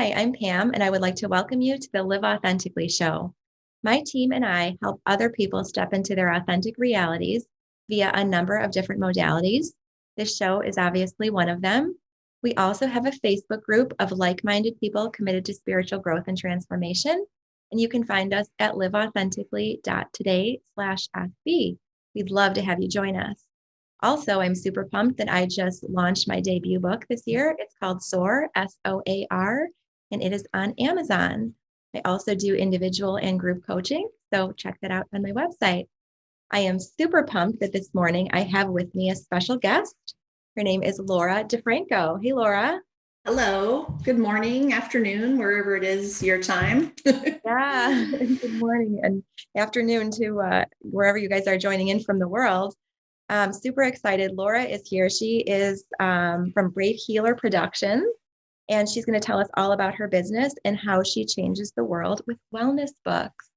Hi, I'm Pam, and I would like to welcome you to the Live Authentically show. My team and I help other people step into their authentic realities via a number of different modalities. This show is obviously one of them. We also have a Facebook group of like minded people committed to spiritual growth and transformation. And you can find us at liveauthentically.today/FB. We'd love to have you join us. Also, I'm super pumped that I just launched my debut book this year. It's called SOAR, SOAR, and it is on Amazon. I also do individual and group coaching, so check that out on my website. I am super pumped that this morning I have with me a special guest. Her name is Laura DeFranco. Hey, Laura. Hello. Good morning, afternoon, wherever it is your time. Yeah, good morning and afternoon to wherever you guys are joining in from the world. Super excited. Laura is here. She is from Brave Healer Productions, and she's going to tell us all about her business and how she changes the world with wellness books.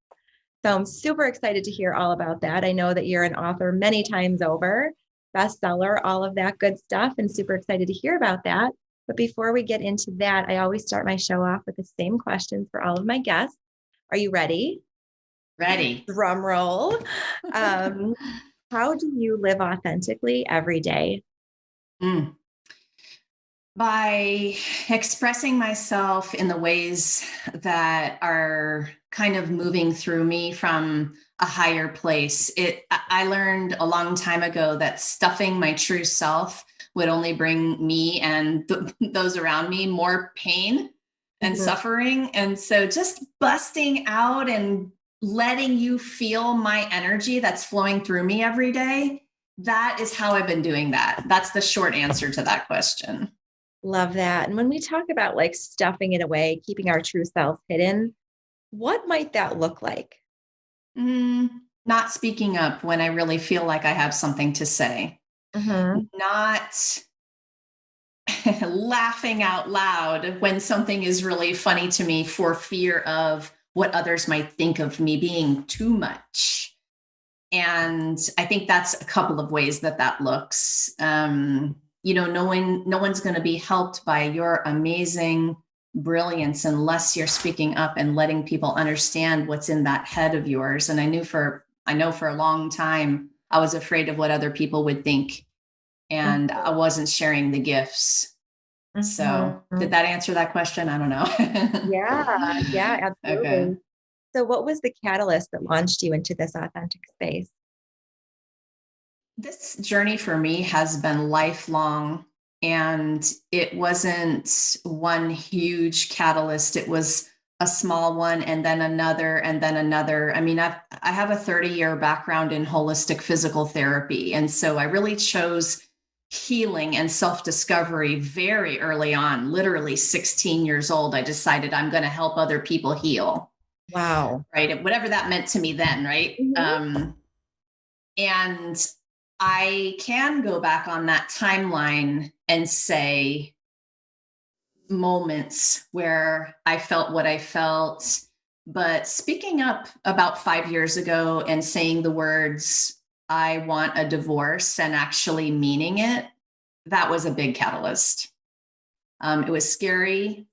So I'm super excited to hear all about that. I know that you're an author many times over, bestseller, all of that good stuff, and super excited to hear about that. But before we get into that, I always start my show off with the same questions for all of my guests. Are you ready? Ready. Drum roll. How do you live authentically every day? Mm. By expressing myself in the ways that are kind of moving through me from a higher place. I learned a long time ago that stuffing my true self would only bring me and those around me more pain and suffering. And so just busting out and letting you feel my energy that's flowing through me every day, that is how I've been doing that. That's the short answer to that question. Love that. And when we talk about like stuffing it away, keeping our true self hidden, what might that look like? Not speaking up when I really feel like I have something to say. Not laughing out loud when something is really funny to me for fear of what others might think of me being too much. And I think that's a couple of ways that looks. No one's going to be helped by your amazing brilliance unless you're speaking up and letting people understand what's in that head of yours. And I know for a long time, I was afraid of what other people would think, and I wasn't sharing the gifts. So did that answer that question? I don't know. Yeah, absolutely. Okay. So what was the catalyst that launched you into this authentic space? This journey for me has been lifelong, and it wasn't one huge catalyst. It was a small one, and then another, and then another. I mean, I have a 30-year background in holistic physical therapy. And so I really chose healing and self-discovery very early on. Literally 16 years old, I decided I'm going to help other people heal. Wow. Right. Whatever that meant to me then. Right. And I can go back on that timeline and say moments where I felt what I felt. But speaking up about 5 years ago and saying the words, I want a divorce, and actually meaning it, that was a big catalyst. It was scary,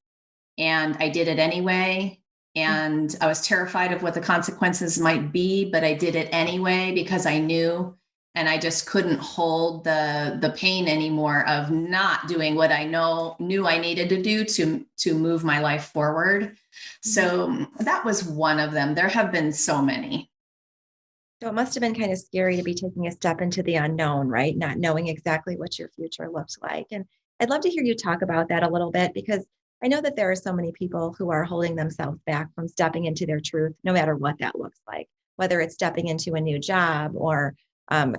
and I did it anyway. And I was terrified of what the consequences might be, but I did it anyway because I knew, and I just couldn't hold the pain anymore of not doing what I knew I needed to do to move my life forward. So that was one of them. There have been so many. So it must have been kind of scary to be taking a step into the unknown, right? Not knowing exactly what your future looks like. And I'd love to hear you talk about that a little bit, because I know that there are so many people who are holding themselves back from stepping into their truth, no matter what that looks like, whether it's stepping into a new job or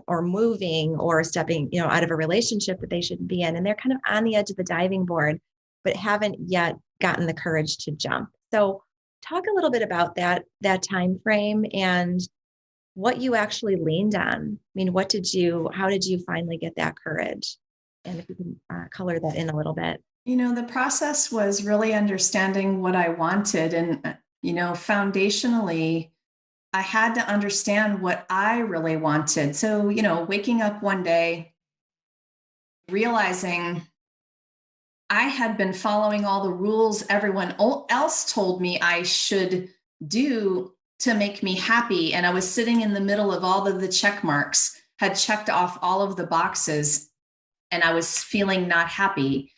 moving or stepping, out of a relationship that they shouldn't be in. And they're kind of on the edge of the diving board, but haven't yet gotten the courage to jump. So talk a little bit about that time frame and what you actually leaned on. I mean, how did you finally get that courage? And if you can color that in a little bit. The process was really understanding what I wanted. And, foundationally, I had to understand what I really wanted. So, waking up one day, realizing I had been following all the rules everyone else told me I should do to make me happy. And I was sitting in the middle of all of the check marks, had checked off all of the boxes, and I was feeling not happy.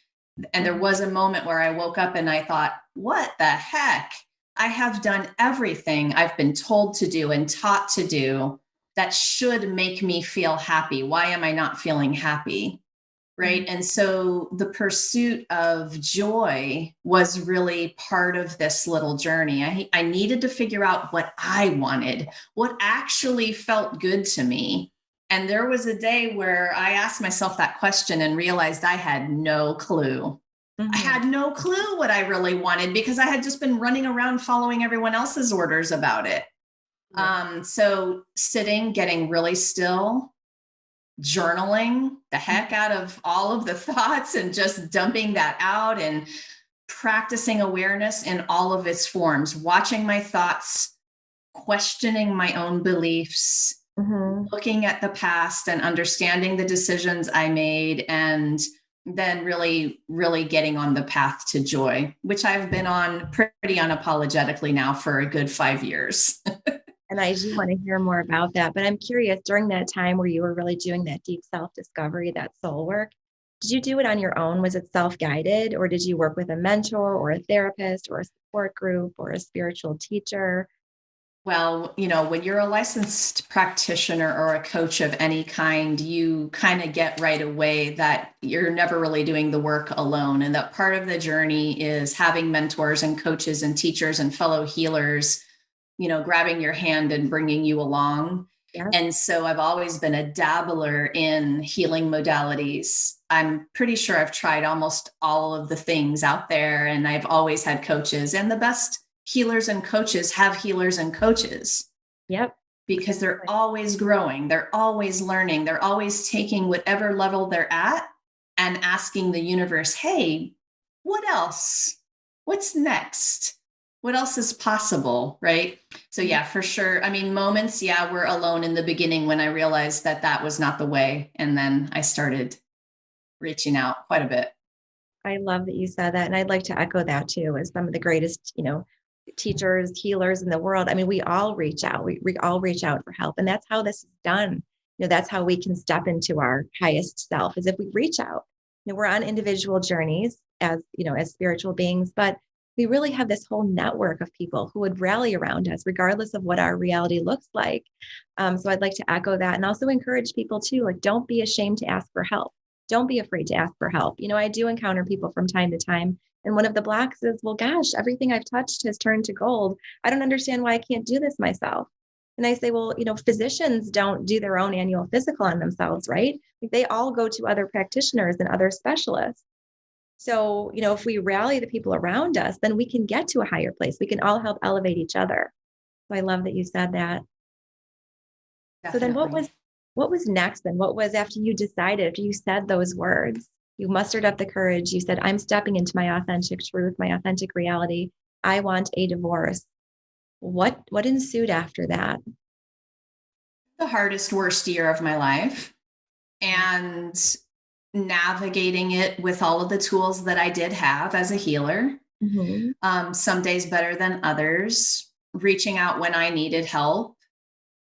And there was a moment where I woke up and I thought, what the heck? I have done everything I've been told to do and taught to do that should make me feel happy. Why am I not feeling happy? Right. And so the pursuit of joy was really part of this little journey. I needed to figure out what I wanted, what actually felt good to me. And there was a day where I asked myself that question and realized I had no clue. I had no clue what I really wanted because I had just been running around following everyone else's orders about it. So sitting, getting really still, journaling the heck out of all of the thoughts and just dumping that out and practicing awareness in all of its forms, watching my thoughts, questioning my own beliefs, looking at the past and understanding the decisions I made, and then really, really getting on the path to joy, which I've been on pretty unapologetically now for a good 5 years. And I do want to hear more about that. But I'm curious, during that time where you were really doing that deep self-discovery, that soul work, did you do it on your own? Was it self-guided, or did you work with a mentor or a therapist or a support group or a spiritual teacher? Well, when you're a licensed practitioner or a coach of any kind, you kind of get right away that you're never really doing the work alone. And that part of the journey is having mentors and coaches and teachers and fellow healers, grabbing your hand and bringing you along. Yeah. And so I've always been a dabbler in healing modalities. I'm pretty sure I've tried almost all of the things out there, and I've always had coaches, and the best healers and coaches have healers and coaches. Yep. Because they're always growing, they're always learning, they're always taking whatever level they're at and asking the universe, hey, what else? What's next? What else is possible? Right. So yeah, for sure. I mean, moments, were alone in the beginning when I realized that was not the way. And then I started reaching out quite a bit. I love that you said that. And I'd like to echo that too, as some of the greatest, teachers, healers in the world. I mean, we all reach out. We all reach out for help. And that's how this is done. That's how we can step into our highest self, is if we reach out. We're on individual journeys as spiritual beings, but we really have this whole network of people who would rally around us, regardless of what our reality looks like. So I'd like to echo that, and also encourage people too, don't be ashamed to ask for help. Don't be afraid to ask for help. I do encounter people from time to time. And one of the blocks is, well, gosh, everything I've touched has turned to gold. I don't understand why I can't do this myself. And I say, well, physicians don't do their own annual physical on themselves, right? They all go to other practitioners and other specialists. So, if we rally the people around us, then we can get to a higher place. We can all help elevate each other. So I love that you said that. Definitely. So then what was next then? What was after you decided, after you said those words, you mustered up the courage, you said, I'm stepping into my authentic truth, my authentic reality. I want a divorce. What ensued after that? The hardest, worst year of my life, and navigating it with all of the tools that I did have as a healer. Some days better than others, reaching out when I needed help,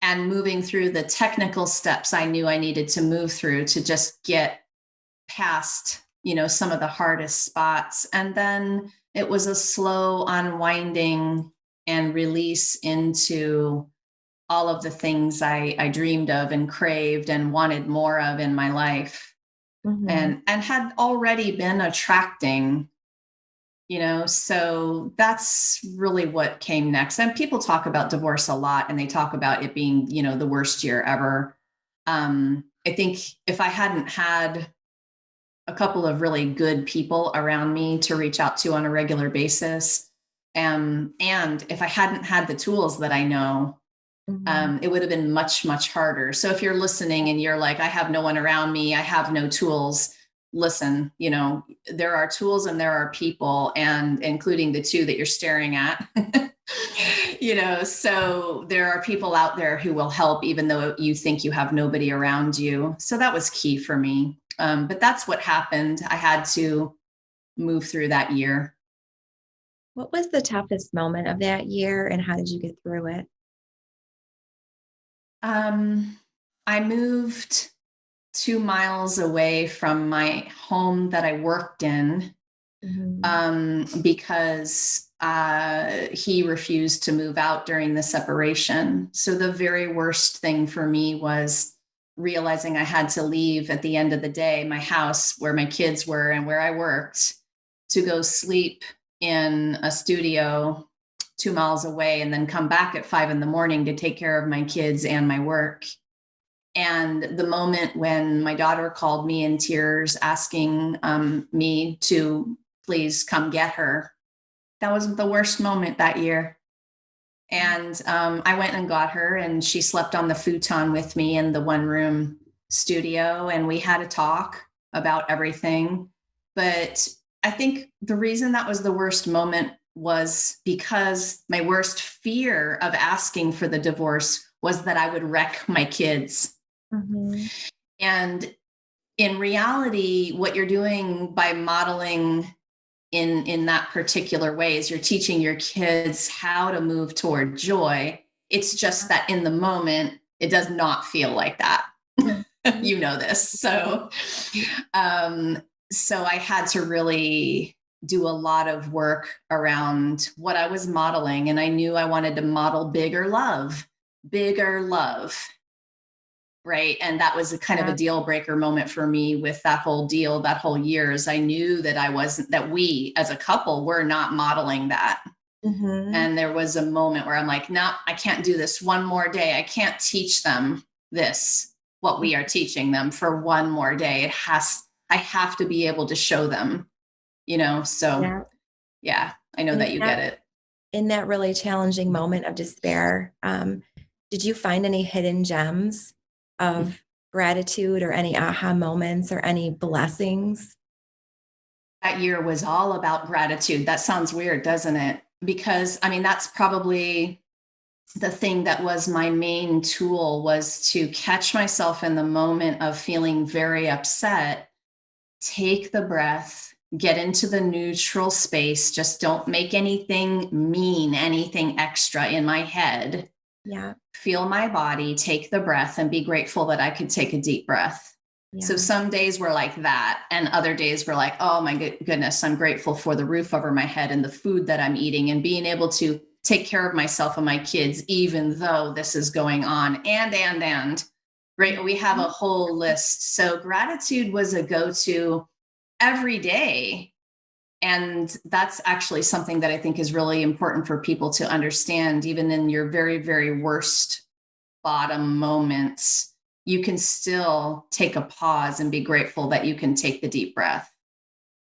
and moving through the technical steps I knew I needed to move through to just get past, some of the hardest spots. And then it was a slow unwinding and release into all of the things I dreamed of and craved and wanted more of in my life. And had already been attracting, so that's really what came next. And people talk about divorce a lot, and they talk about it being, the worst year ever. I think if I hadn't had a couple of really good people around me to reach out to on a regular basis, and if I hadn't had the tools that I know, it would have been much, much harder. So if you're listening and you're like, I have no one around me, I have no tools, listen, there are tools and there are people, and including the two that you're staring at, so there are people out there who will help, even though you think you have nobody around you. So that was key for me. But that's what happened. I had to move through that year. What was the toughest moment of that year and how did you get through it? I moved 2 miles away from my home that I worked in Mhm. because he refused to move out during the separation. So the very worst thing for me was realizing I had to leave at the end of the day, my house where my kids were and where I worked, to go sleep in a studio 2 miles away and then come back at 5 in the morning to take care of my kids and my work. And the moment when my daughter called me in tears, asking me to please come get her, that was the worst moment that year. And I went and got her, and she slept on the futon with me in the one room studio. And we had a talk about everything. But I think the reason that was the worst moment was because my worst fear of asking for the divorce was that I would wreck my kids. Mhm. And in reality, what you're doing by modeling in that particular way is you're teaching your kids how to move toward joy. It's just that in the moment, it does not feel like that. Mhm. You know this. Um, so I had to really do a lot of work around what I was modeling. And I knew I wanted to model bigger love, bigger love. Right. And that was a kind of a Yeah. deal breaker moment for me with that whole deal, that whole year, is I knew that that we as a couple were not modeling that. Mhm. And there was a moment where I'm like, no, I can't do this one more day. I can't teach them this, what we are teaching them, for one more day. I have to be able to show them, so Yeah. yeah, I know And that you get it. in that really challenging moment of despair, did you find any hidden gems of gratitude or any aha moments or any blessings? That year was all about gratitude. That sounds weird, doesn't it? Because I mean, that's probably the thing that was my main tool, was to catch myself in the moment of feeling very upset, take the breath, get into the neutral space, just don't make anything mean, anything extra in my head. Yeah. Feel my body, take the breath, and be grateful that I could take a deep breath. So Yeah. some days were like that, and other days were like, oh my goodness, I'm grateful for the roof over my head and the food that I'm eating and being able to take care of myself and my kids, even though this is going on. And right, we have a whole list. So gratitude was a go-to every day. And that's actually something that I think is really important for people to understand. Even in your very, very worst bottom moments, you can still take a pause and be grateful that you can take the deep breath.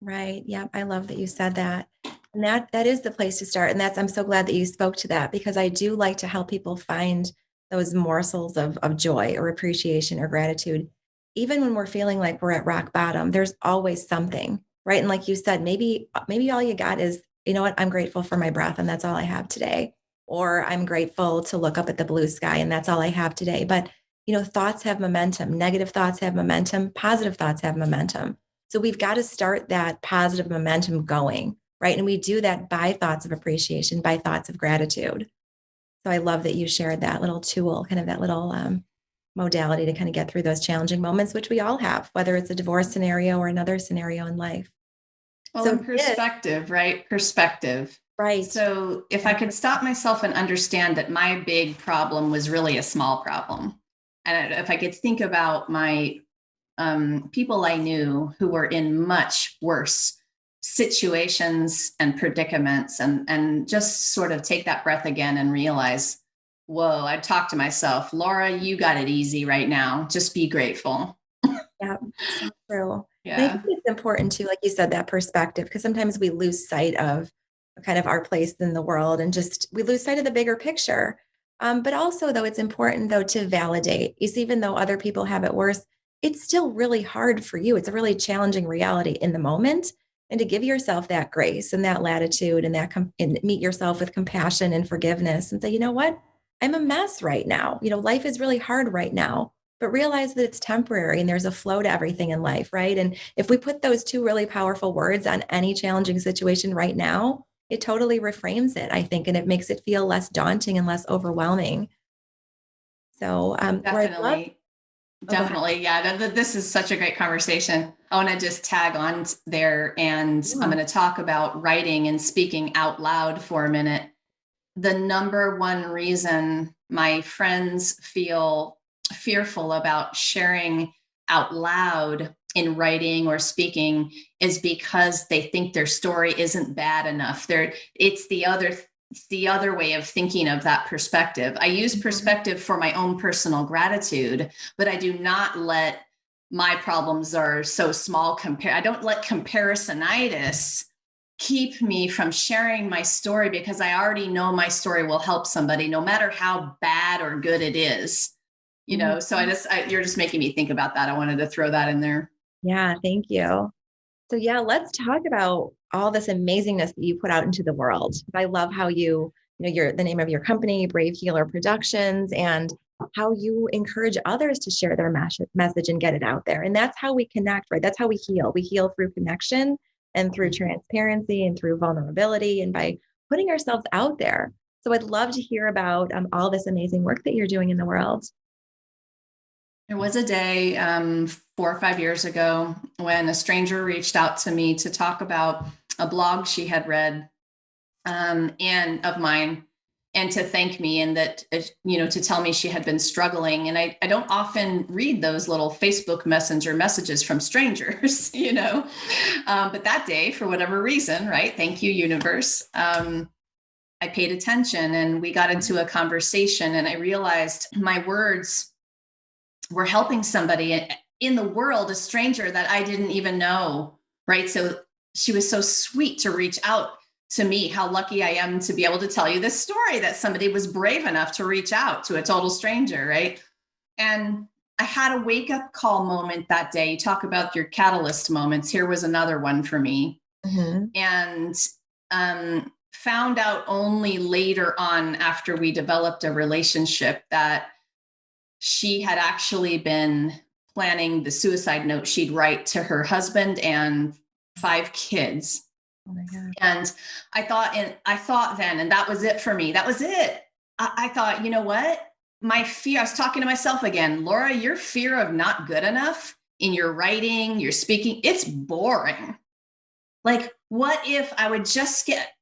Right. Yeah. I love that you said that. And that is the place to start. And I'm so glad that you spoke to that because I do like to help people find those morsels of joy or appreciation or gratitude. Even when we're feeling like we're at rock bottom, there's always something, right? And like you said, maybe all you got is, you know what, I'm grateful for my breath and that's all I have today. Or I'm grateful to look up at the blue sky and that's all I have today. But thoughts have momentum, negative thoughts have momentum, positive thoughts have momentum. So we've got to start that positive momentum going, right? And we do that by thoughts of appreciation, by thoughts of gratitude. So I love that you shared that little tool, kind of that little modality to kind of get through those challenging moments, which we all have, whether it's a divorce scenario or another scenario in life. Well, So, in perspective, right? Perspective. right. So if I could stop myself and understand that my big problem was really a small problem, and if I could think about my people I knew who were in much worse situations and predicaments, and just sort of take that breath again and realize, whoa, I talk to myself, Laura, you got it easy right now. Just be grateful. Yeah, so true. And I think Yeah. it's important too, like you said, that perspective, because sometimes we lose sight of kind of our place in the world and just we lose sight of the bigger picture. But also, though, it's important though to validate. Is even though other people have it worse, it's still really hard for you. It's a really challenging reality in the moment, and to give yourself that grace and that latitude and and meet yourself with compassion and forgiveness, and say, you know what, I'm a mess right now. Life is really hard right now. but realize that it's temporary and there's a flow to everything in life, right? And if we put those two really powerful words on any challenging situation right now, it totally reframes it, I think, and it makes it feel less daunting and less overwhelming. So, where I'd love, Definitely. oh, go ahead. Definitely. Yeah. This is such a great conversation. I want to just tag on there, and I'm Yeah. going to talk about writing and speaking out loud for a minute. The number one reason my friends feel fearful about sharing out loud in writing or speaking is because they think their story isn't bad enough. It's the other way of thinking of that perspective. I use Mhm. perspective for my own personal gratitude, but I do not let my problems are so small compare. I don't let comparisonitis keep me from sharing my story, because I already know my story will help somebody no matter how bad or good it is. So Mhm. you're just making me think about that. I wanted to throw that in there. Yeah, thank you. So yeah, let's talk about all this amazingness that you put out into the world. I love how your the name of your company, Brave Healer Productions, and how you encourage others to share their message and get it out there. And that's how we connect, right? That's how we heal. We heal through connection and through transparency and through vulnerability and by putting ourselves out there. So I'd love to hear about all this amazing work that you're doing in the world. There was a day 4 or 5 years ago when a stranger reached out to me to talk about a blog she had read, and of mine, and to thank me, and that, to tell me she had been struggling. And I don't often read those little Facebook Messenger messages from strangers, but that day, for whatever reason, right? Thank you, universe. I paid attention, and we got into a conversation, and I realized my words were helping somebody in the world, a stranger that I didn't even know, right? So she was so sweet to reach out to me. How lucky I am to be able to tell you this story, that somebody was brave enough to reach out to a total stranger, right? And I had a wake up call moment that day. You talk about your catalyst moments. Here was another one for me. Mhm. And found out only later on, after we developed a relationship, that she had actually been planning the suicide note she'd write to her husband and 5 kids. Oh my God. And I thought then, and that was it for me. That was it. I thought, you know what? My fear, I was talking to myself again, Laura, your fear of not good enough in your writing, your speaking, it's boring. Like, what if I would just get,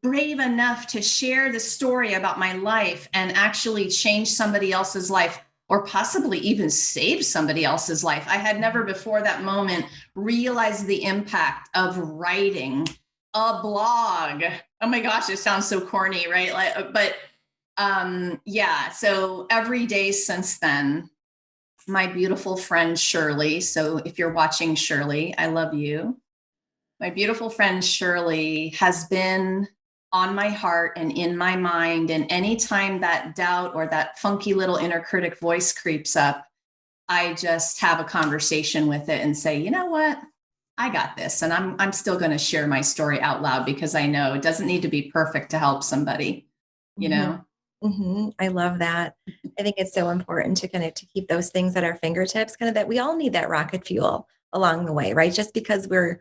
brave enough to share the story about my life and actually change somebody else's life, or possibly even save somebody else's life? I had never before that moment realized the impact of writing a blog. Oh my gosh, it sounds so corny, right? But yeah. So every day since then, my beautiful friend Shirley. So if you're watching, Shirley, I love you. My beautiful friend Shirley has been on my heart and in my mind. And anytime that doubt or that funky little inner critic voice creeps up, I just have a conversation with it and say, you know what? I got this. And I'm still going to share my story out loud, because I know it doesn't need to be perfect to help somebody, you Mhm. know? Mhm. I love that. I think it's so important to kind of to keep those things at our fingertips, kind of that we all need that rocket fuel along the way, right? Just because we're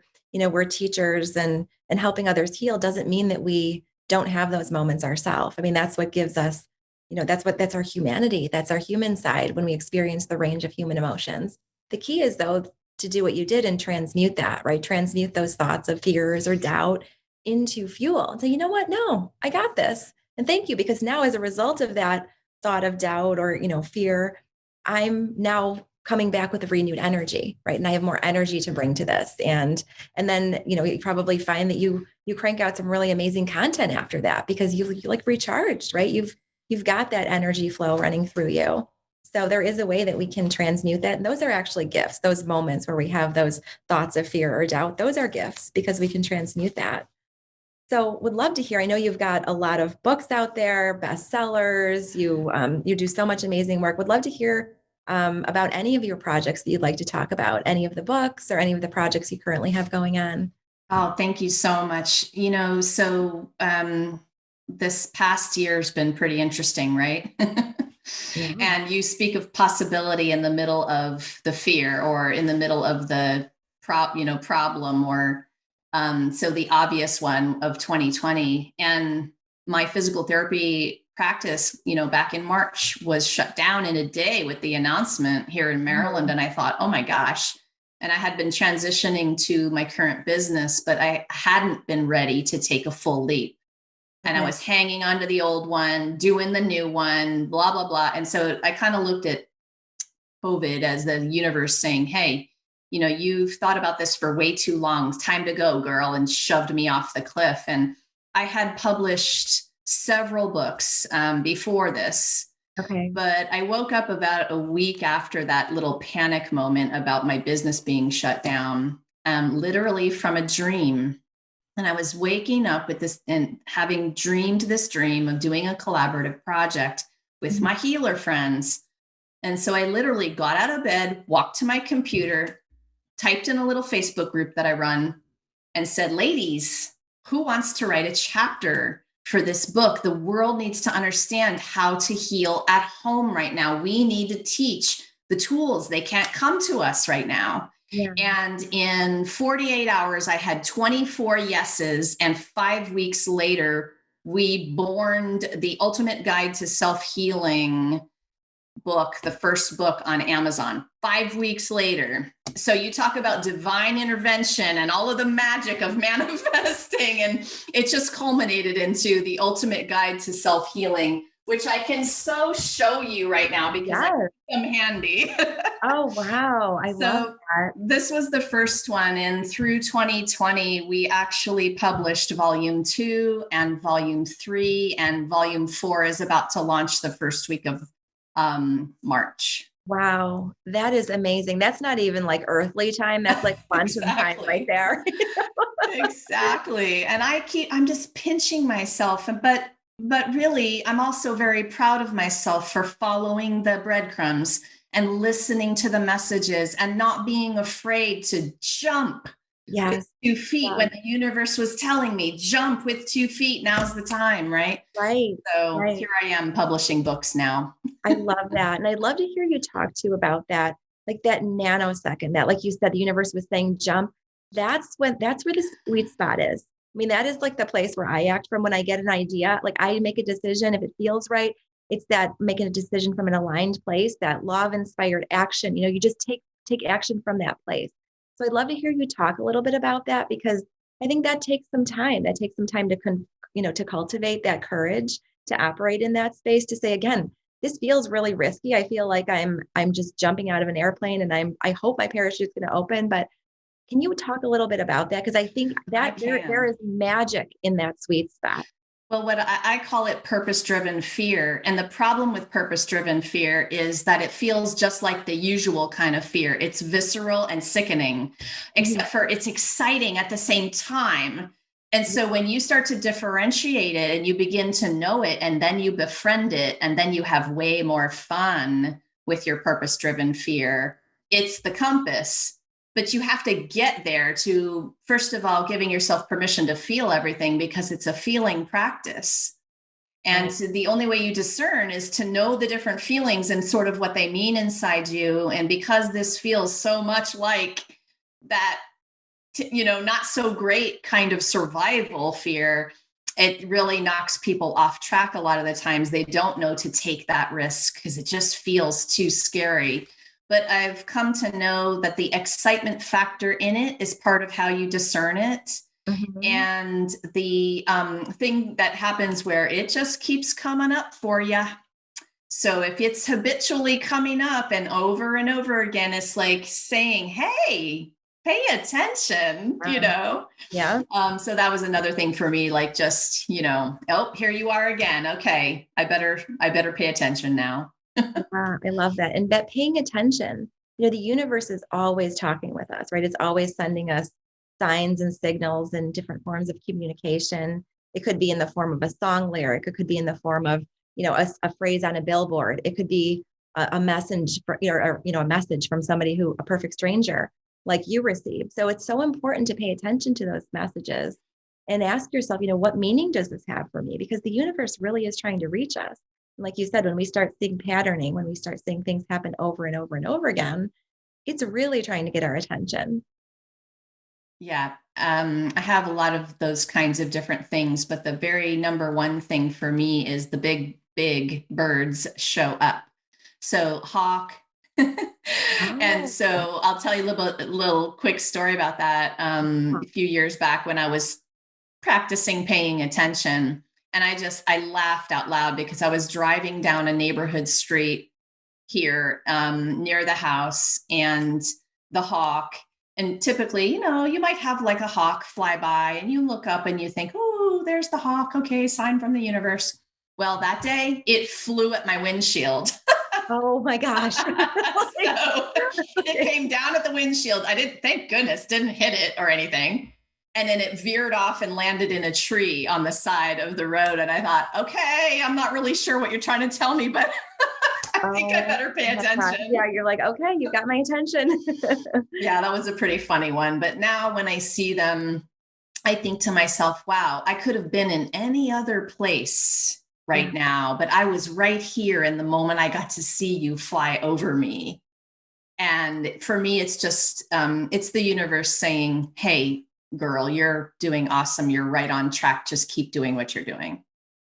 teachers and helping others heal doesn't mean that we don't have those moments ourselves. I mean, that's what gives us, that's our humanity. That's our human side when we experience the range of human emotions. The key is though to do what you did and transmute that, right? Transmute those thoughts of fears or doubt into fuel. And say, you know what? No, I got this. And thank you, because now as a result of that thought of doubt or, fear, I'm now coming back with a renewed energy, right? And I have more energy to bring to this. And then, you probably find that you crank out some really amazing content after that because you like recharged, right? You've got that energy flow running through you. So there is a way that we can transmute that. And those are actually gifts. Those moments where we have those thoughts of fear or doubt, those are gifts because we can transmute that. So would love to hear. I know you've got a lot of books out there, bestsellers. You do so much amazing work. Would love to hear about any of your projects that you'd like to talk about, any of the books or any of the projects you currently have going on. Oh, thank you so much. So this past year's been pretty interesting, right? Yeah. And you speak of possibility in the middle of the fear or in the middle of the problem, or so the obvious one of 2020. And my physical therapy practice, back in March was shut down in a day with the announcement here in Maryland. And I thought, oh my gosh. And I had been transitioning to my current business, but I hadn't been ready to take a full leap. And I was hanging on to the old one, doing the new one, blah, blah, blah. And so I kind of looked at COVID as the universe saying, hey, you've thought about this for way too long. It's time to go, girl, and shoved me off the cliff. And I had published several books before this. Okay. But I woke up about a week after that little panic moment about my business being shut down, literally from a dream. And I was waking up with this and having dreamed this dream of doing a collaborative project with my healer friends. And so I literally got out of bed, walked to my computer, typed in a little Facebook group that I run, and said, ladies, who wants to write a chapter for this book? The world needs to understand how to heal at home right now. We need to teach the tools. They can't come to us right now. Yeah. And in 48 hours, I had 24 yeses. And 5 weeks later, we borned the Ultimate Guide to Self-Healing book, the first book, on Amazon 5 weeks later. So you talk about divine intervention and all of the magic of manifesting. And it just culminated into the Ultimate Guide to Self-Healing, which I can so show you right now because I keep them handy. Oh, wow. I love that. This was the first one. And through 2020, we actually published volume 2 and volume 3, and volume 4 is about to launch the first week of March. Wow. That is amazing. That's not even like earthly time. That's like quantum time right there. Exactly. And I'm just pinching myself, but really, I'm also very proud of myself for following the breadcrumbs and listening to the messages and not being afraid to jump with 2 feet when the universe was telling me, jump with 2 feet. Now's the time, right? Right. So here I am publishing books now. I love that. And I'd love to hear you talk too about that, like that nanosecond that, like you said, the universe was saying, jump. That's where the sweet spot is. I mean, that is like the place where I act from when I get an idea. Like I make a decision if it feels right. It's that making a decision from an aligned place, that law of inspired action. You just take action from that place. So I'd love to hear you talk a little bit about that, because I think that takes some time. That takes some time to cultivate that courage to operate in that space, to say, again, this feels really risky. I feel like I'm just jumping out of an airplane and I hope my parachute's going to open, but can you talk a little bit about that? Because I think that there is magic in that sweet spot. Well, what I call it purpose-driven fear. And the problem with purpose-driven fear is that it feels just like the usual kind of fear. It's visceral and sickening, except for it's exciting at the same time. And so when you start to differentiate it and you begin to know it, and then you befriend it, and then you have way more fun with your purpose-driven fear, it's the compass. But you have to get there to, first of all, giving yourself permission to feel everything, because it's a feeling practice. And the only way you discern is to know the different feelings and sort of what they mean inside you. And because this feels so much like that, not so great kind of survival fear, it really knocks people off track a lot of the times. They don't know to take that risk because it just feels too scary. But I've come to know that the excitement factor in it is part of how you discern it. Mm-hmm. And the thing that happens where it just keeps coming up for you. So if it's habitually coming up and over again, it's like saying, hey, pay attention, Yeah. So that was another thing for me, like just, oh, here you are again. Okay, I better pay attention now. I love that. And that paying attention, the universe is always talking with us, right? It's always sending us signs and signals and different forms of communication. It could be in the form of a song lyric. It could be in the form of, a phrase on a billboard. It could be a message, a message from somebody a perfect stranger like you received. So it's so important to pay attention to those messages and ask yourself, what meaning does this have for me? Because the universe really is trying to reach us. Like you said, when we start seeing patterning, when we start seeing things happen over and over and over again, it's really trying to get our attention. Yeah. I have a lot of those kinds of different things, but the very number one thing for me is the big, big birds show up. So hawk. And Oh, so I'll tell you a little quick story about that. A few years back when I was practicing paying attention, and I laughed out loud because I was driving down a neighborhood street here near the house, and the hawk. And typically, you might have like a hawk fly by and you look up and you think, oh, there's the hawk. Okay, sign from the universe. Well, that day it flew at my windshield. oh my gosh. Like, So it okay. came down at the windshield. I didn't, thank goodness, didn't hit it or anything. And then it veered off and landed in a tree on the side of the road. And I thought, okay, I'm not really sure what you're trying to tell me, but I think I Oh better pay my gosh. attention. Yeah, you're like, okay, you got my attention. Yeah, that was a pretty funny one. But now when I see them, I think to myself, wow, I could have been in any other place Yeah. right now, but I was right here in the moment I got to see you fly over me. And for me, it's just, it's the universe saying, hey, girl, you're doing awesome. You're right on track. Just keep doing what you're doing.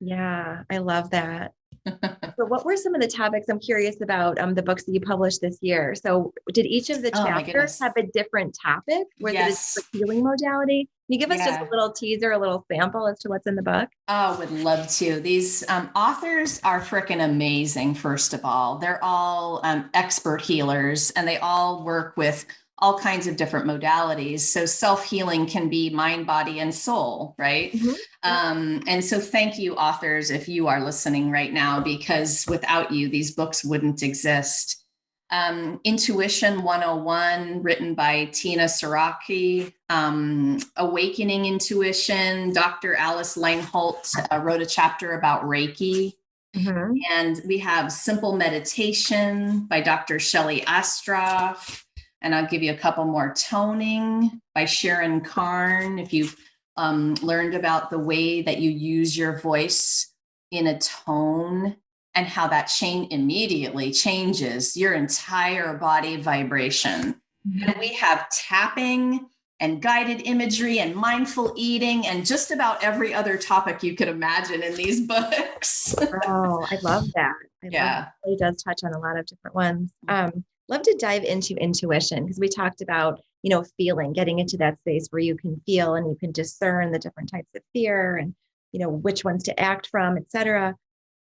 Yeah, I love that. So what were some of the topics I'm curious about the books that you published this year? So did each of the Oh my chapters goodness. have a different topic? Was it a Yes. different healing modality? Can you give us just a Yeah. little teaser, a little sample as to what's in the book? Oh, would love to. These authors are freaking amazing, first of all. They're all expert healers and they all work with all kinds of different modalities. So self healing can be mind, body, and soul, right? Mhm. Yep. And so thank you, authors, if you are listening right now, because without you, these books wouldn't exist. Intuition 101, written by Tina Saraki. Awakening Intuition, Dr. Alice Langholt wrote a chapter about Reiki. Mhm. And we have Simple Meditation by Dr. Shelley Astroff. And I'll give you a couple more. Toning by Sharon Karn. If you've learned about the way that you use your voice in a tone and how that immediately changes your entire body vibration. And Mhm. we have tapping and guided imagery and mindful eating and just about every other topic you could imagine in these books. Oh, I love that. I love that. Yeah. It really does touch on a lot of different ones. Love to dive into intuition because we talked about, feeling, getting into that space where you can feel and you can discern the different types of fear and, which ones to act from, et cetera.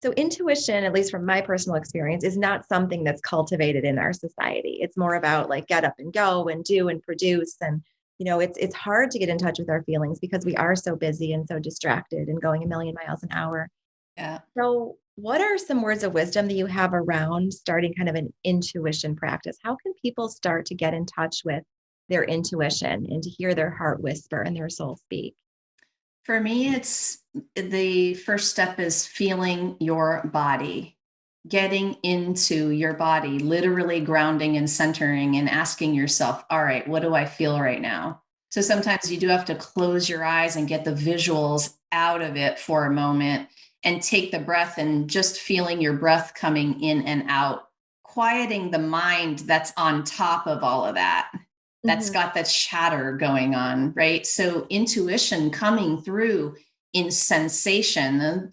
So intuition, at least from my personal experience, is not something that's cultivated in our society. It's more about like get up and go and do and produce. And, it's hard to get in touch with our feelings because we are so busy and so distracted and going a million miles an hour. Yeah. So, what are some words of wisdom that you have around starting kind of an intuition practice? How can people start to get in touch with their intuition and to hear their heart whisper and their soul speak? For me, it's the first step is feeling your body, getting into your body, literally grounding and centering and asking yourself, all right, what do I feel right now? So sometimes you do have to close your eyes and get the visuals out of it for a moment and take the breath and just feeling your breath coming in and out, quieting the mind that's on top of all of that, that's Mhm. got that chatter going on, right? So intuition coming through in sensation. And,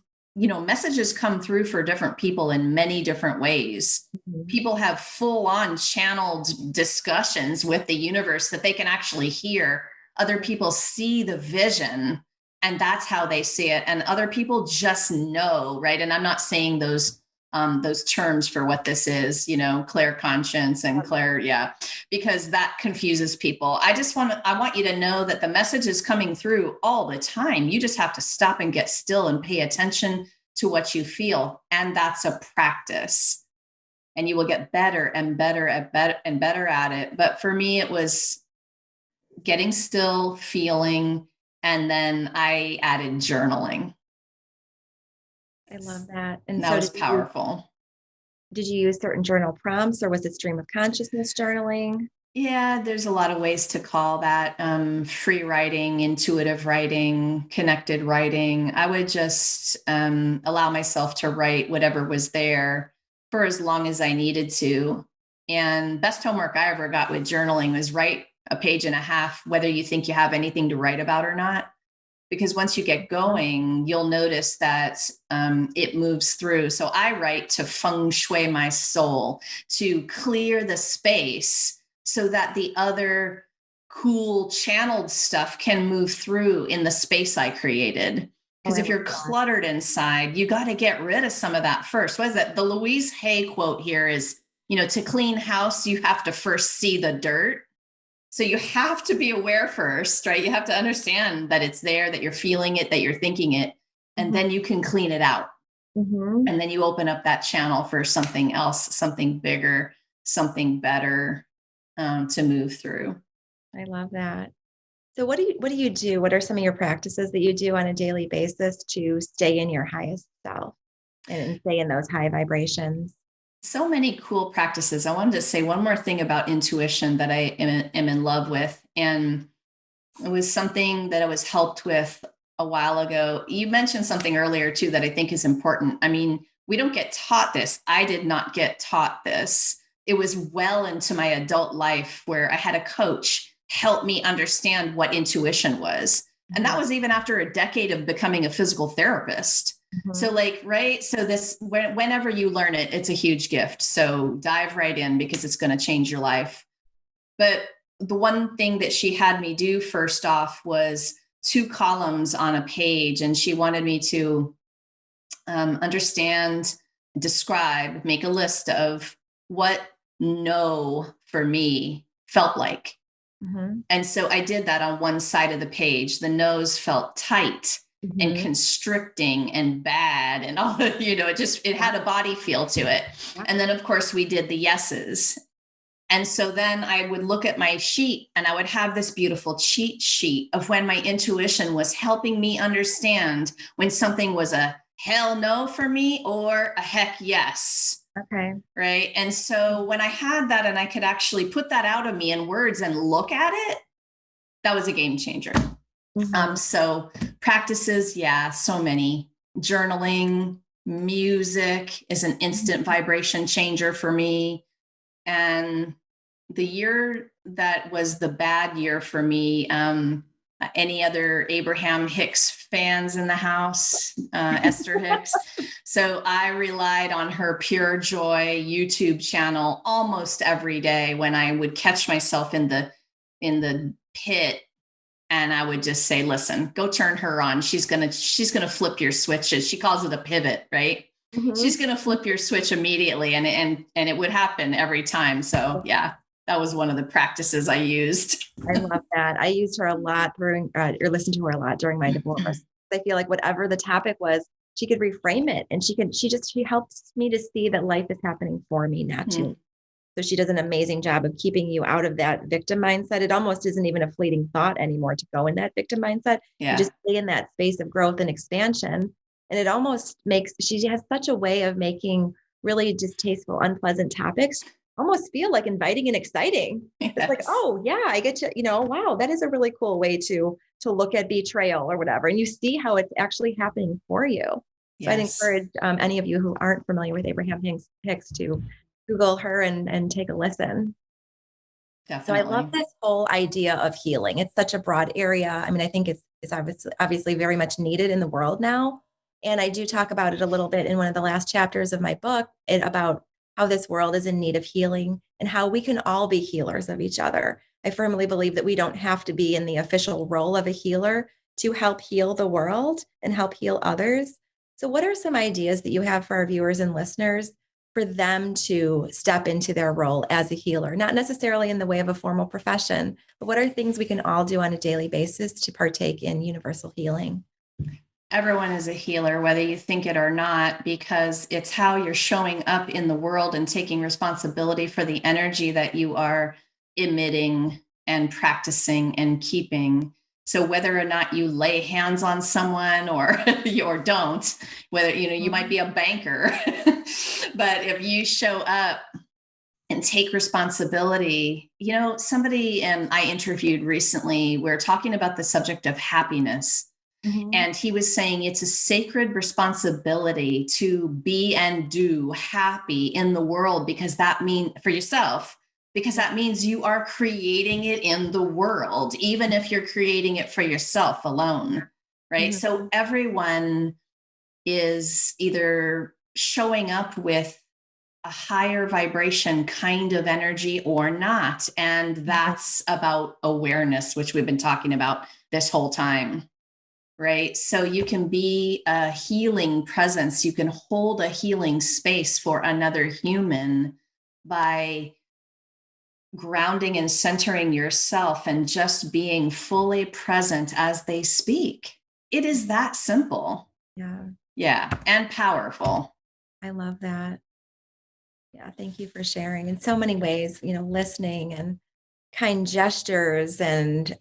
messages come through for different people in many different ways. Mhm. People have full on channeled discussions with the universe that they can actually hear. Other people see the vision and that's how they see it. And other people just know, right? And I'm not saying those terms for what this is, clair conscience and clair, yeah, because that confuses people. I want you to know that the message is coming through all the time. You just have to stop and get still and pay attention to what you feel. And that's a practice. And you will get better and better and better at it. But for me, it was getting still, feeling, and then I added journaling. I love that. And And that so was powerful. did you use certain journal prompts or was it stream of consciousness journaling? Yeah, there's a lot of ways to call that free writing, intuitive writing, connected writing. I would just allow myself to write whatever was there for as long as I needed to. And best homework I ever got with journaling was write a page and a half, whether you think you have anything to write about or not. Because once you get going, you'll notice that it moves through. So I write to Feng Shui my soul, to clear the space so that the other cool channeled stuff can move through in the space I created. Oh, Because I if love you're that. cluttered inside, you got to get rid of some of that first. What is that? The Louise Hay quote here is, to clean house, you have to first see the dirt. So you have to be aware first, right? You have to understand that it's there, that you're feeling it, that you're thinking it, and then you can clean it out. Mm-hmm. And then you open up that channel for something else, something bigger, something better to move through. I love that. So what do you do? What are some of your practices that you do on a daily basis to stay in your highest self and stay in those high vibrations? So many cool practices. I wanted to say one more thing about intuition that I am in love with. And it was something that I was helped with a while ago. You mentioned something earlier too that I think is important. I mean, we don't get taught this. I did not get taught this. It was well into my adult life where I had a coach help me understand what intuition was. And that was even after a decade of becoming a physical therapist. Mm-hmm. So right. So whenever you learn it, it's a huge gift. So dive right in because it's going to change your life. But the one thing that she had me do first off was 2 columns on a page. And she wanted me to understand, describe, make a list of what no for me felt like. Mm-hmm. And so I did that on one side of the page. The no's felt tight and Mm-hmm. constricting and bad and all it had a body feel to it. And then of course we did the yeses. And so then I would look at my sheet and I would have this beautiful cheat sheet of when my intuition was helping me understand when something was a hell no for me or a heck yes. Okay. Right. And so when I had that and I could actually put that out of me in words and look at it, that was a game changer. Mm-hmm. So practices, yeah, so many. Journaling, music is an instant vibration changer for me. And the year that was the bad year for me, any other Abraham Hicks fans in the house? Esther Hicks. So I relied on her Pure Joy YouTube channel almost every day when I would catch myself in the pit. And I would just say, listen, go turn her on. She's gonna flip your switches. She calls it a pivot, right? Mm-hmm. She's gonna flip your switch immediately. And it would happen every time. So yeah, that was one of the practices I used. I love that. I used her a lot or listened to her a lot during my divorce. I feel like whatever the topic was, she could reframe it, and she helps me to see that life is happening for me, not to me. So she does an amazing job of keeping you out of that victim mindset. It almost isn't even a fleeting thought anymore to go in that victim mindset. You Yeah. just stay in that space of growth and expansion. And it almost she has such a way of making really distasteful, unpleasant topics almost feel like inviting and exciting. It's like, Yes. oh yeah, I get to, wow, that is a really cool way to look at betrayal or whatever. And you see how it's actually happening for you. So I'd Yes. encourage any of you who aren't familiar with Abraham Hicks to Google her and take a listen. So I love Definitely. this whole idea of healing. It's such a broad area. I mean, I think it's obviously very much needed in the world now. And I do talk about it a little bit in one of the last chapters of my book about how this world is in need of healing and how we can all be healers of each other. I firmly believe that we don't have to be in the official role of a healer to help heal the world and help heal others. So, what are some ideas that you have for our viewers and listeners for them to step into their role as a healer, not necessarily in the way of a formal profession, but what are things we can all do on a daily basis to partake in universal healing? Everyone is a healer, whether you think it or not, because it's how you're showing up in the world and taking responsibility for the energy that you are emitting and practicing and keeping. So whether or not you lay hands on someone or don't, whether you might be a banker, but if you show up and take responsibility. You know, somebody I interviewed recently, we're talking about the subject of happiness. And he was saying it's a sacred responsibility to be and do happy in the world, because that means for yourself, because that means you are creating it in the world, even if you're creating it for yourself alone. Right. So everyone is either showing up with a higher vibration kind of energy or not. And that's about awareness, which we've been talking about this whole time. Right. So you can be a healing presence. You can hold a healing space for another human by grounding and centering yourself and just being fully present as they speak. It is that simple. Yeah. Yeah. And powerful. I love that. Yeah. Thank you for sharing in so many ways, listening and kind gestures and,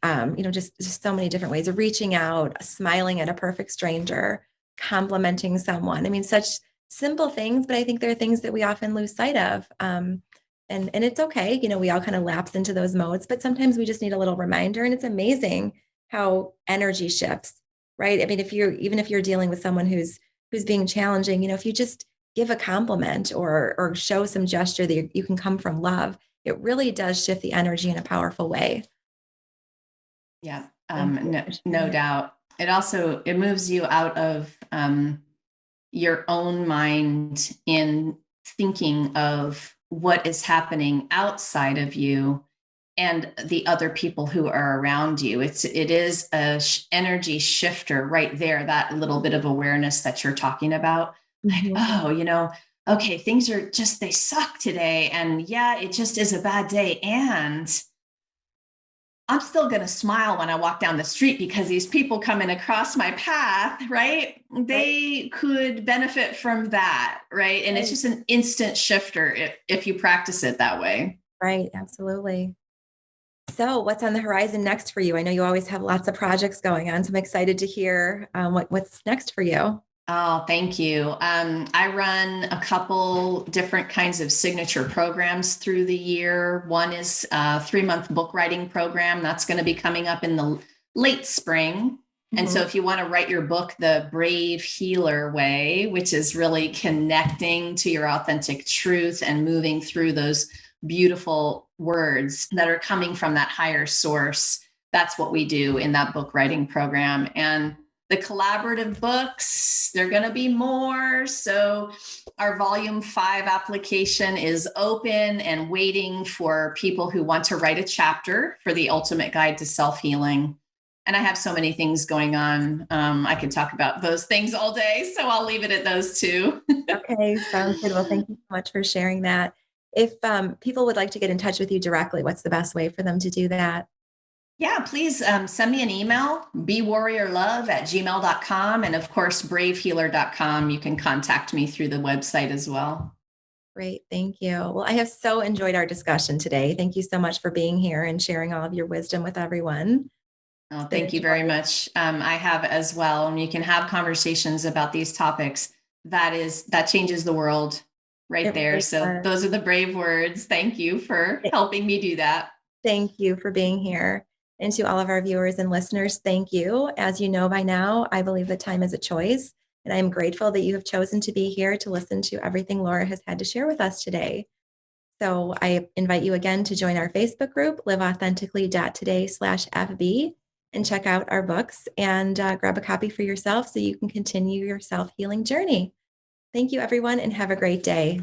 just so many different ways of reaching out, smiling at a perfect stranger, complimenting someone. I mean, such simple things, but I think there are things that we often lose sight of. And it's okay. We all kind of lapse into those modes, but sometimes we just need a little reminder. And it's amazing how energy shifts, right? I mean, even if you're dealing with someone who's being challenging, if you just give a compliment or show some gesture that you can come from love, it really does shift the energy in a powerful way. Yeah, no doubt. It moves you out of your own mind in thinking of what is happening outside of you and the other people who are around you. It is a energy shifter right there. That little bit of awareness that you're talking about, like, oh, okay, things are just, they suck today. And yeah, it just is a bad day. And I'm still going to smile when I walk down the street because these people coming across my path, right? They could benefit from that, right? And it's just an instant shifter if you practice it that way. Right, absolutely. So, what's on the horizon next for you? I know you always have lots of projects going on, so I'm excited to hear what's next for you. Oh, thank you. I run a couple different kinds of signature programs through the year. One is a 3-month book writing program that's going to be coming up in the late spring. And so if you want to write your book the Brave Healer way, which is really connecting to your authentic truth and moving through those beautiful words that are coming from that higher source, that's what we do in that book writing program. And the collaborative books, they're going to be more. So our volume 5 application is open and waiting for people who want to write a chapter for the ultimate guide to self-healing. And I have so many things going on. I could talk about those things all day, so I'll leave it at those two. Okay, sounds good. Well, thank you so much for sharing that. If people would like to get in touch with you directly, what's the best way for them to do that? Yeah, please send me an email, bewarriorlove@gmail.com. And of course, bravehealer.com. You can contact me through the website as well. Great. Thank you. Well, I have so enjoyed our discussion today. Thank you so much for being here and sharing all of your wisdom with everyone. Oh, thank you very much. I have as well. And you can have conversations about these topics. That changes the world right there. So those are the brave words. Thank you for helping me do that. Thank you for being here. And to all of our viewers and listeners, thank you. As you know by now, I believe that time is a choice. And I'm grateful that you have chosen to be here to listen to everything Laura has had to share with us today. So I invite you again to join our Facebook group, liveauthentically.today/FB, and check out our books and grab a copy for yourself so you can continue your self-healing journey. Thank you, everyone, and have a great day.